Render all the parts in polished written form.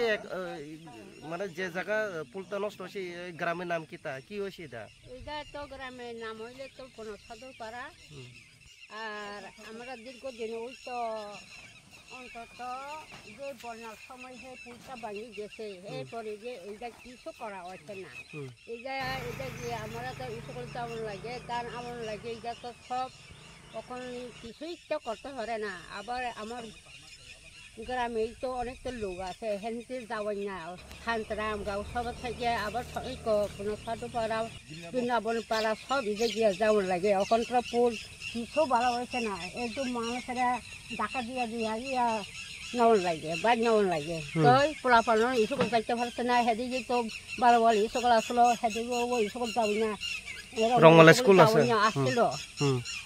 হয়েছে মানে যে জায়গা পুলটা নষ্ট হয়েছে গ্রামের নাম কিতা কি হয়েছে এটা? এটা তো গ্রামের নাম হইলে তো পনসাদর পাড়া। আর আমরা দীর্ঘদিন ওই তো অন্তত যে বন্যার সময় যে পুলটা ভাঙি গেছে এরপরে যে এইটা কিছু করা হচ্ছে না। এটা গিয়ে আমরা তো স্কুল যেমন লাগে গান এমন লাগে এটা তো সব তখন কিছুই তো করতে পারে না। আবার আমার গ্রামে তো অনেক তো লোক আছে হেনতে যাওয়াই না থানতরাম গাঁও সব থেকে আবার কোনো সাধু পাড়া বৃন্দাবন পাড়া সব ইজে গিয়ে যেমন লাগে এখন তো পুল কিছু ভালো হয়েছে না। একটু মানুষেরা ডাকা দিয়া দিয়া গিয়া নেওয়ান লাগে বাইক নেওয়ান লাগে তো পোলা পানো স্কুল যাইতে পারছে না সেদিকে তো ভালো ভালো স্কুল আসলো সেদিকে স্কুল যাবো না আসছিল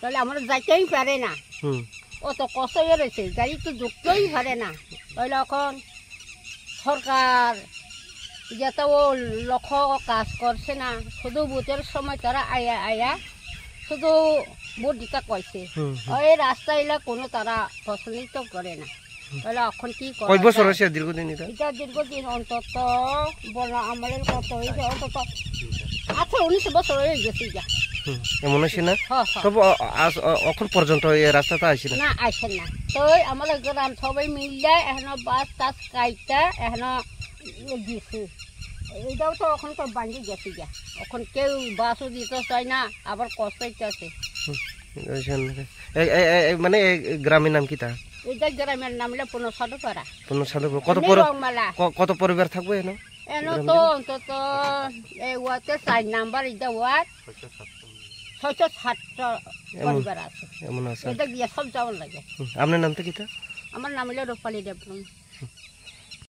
তাহলে আমরা যাইতেই পারে না। অত কষ্ট রয়েছে গাড়ি তো ঢুকতেই পারে না। তাহলে এখন সরকার যাতে ও লক্ষ্য কাজ করছে না শুধু ভোটের সময় তারা আয়া আয়া শুধু ভোট দিতে কইছে এই রাস্তা এলা কোনো তারা পছন্দ করে না। তাহলে এখন কি করে দীর্ঘদিন এটা দীর্ঘদিন অন্তত বড় আমলের কত হয়েছে অন্তত 18-19 বছর হয়ে গেছে যা এমন হয়েছে না তবু এখন পর্যন্ত এই রাস্তাটা আসে না আসে না। তো আমাদের গ্রাম সবাই মিললে এখন বাস টাস কাইটা এখন দিছে এইটাও তো এখন তো ভাঙি গেছে যা এখন কেউ বাসও দিতে চায় না আবার কষ্ট আছে। মানে গ্রামের নাম কি তা? এটা গ্রামের নাম হলো পনসাদর পাড়া। কত পরিবার থাকবে এনো? এনো তো অন্তত এই ওয়ার্ডে 4 নাম্বার এটা ওয়ার্ড 607টা পরিবার আছে। এমন আছে এটা গিয়ে সব যাওয়ার লাগে। আপনার নামটা কি তা? আমার নাম হলো রূপালী দেবনাথ।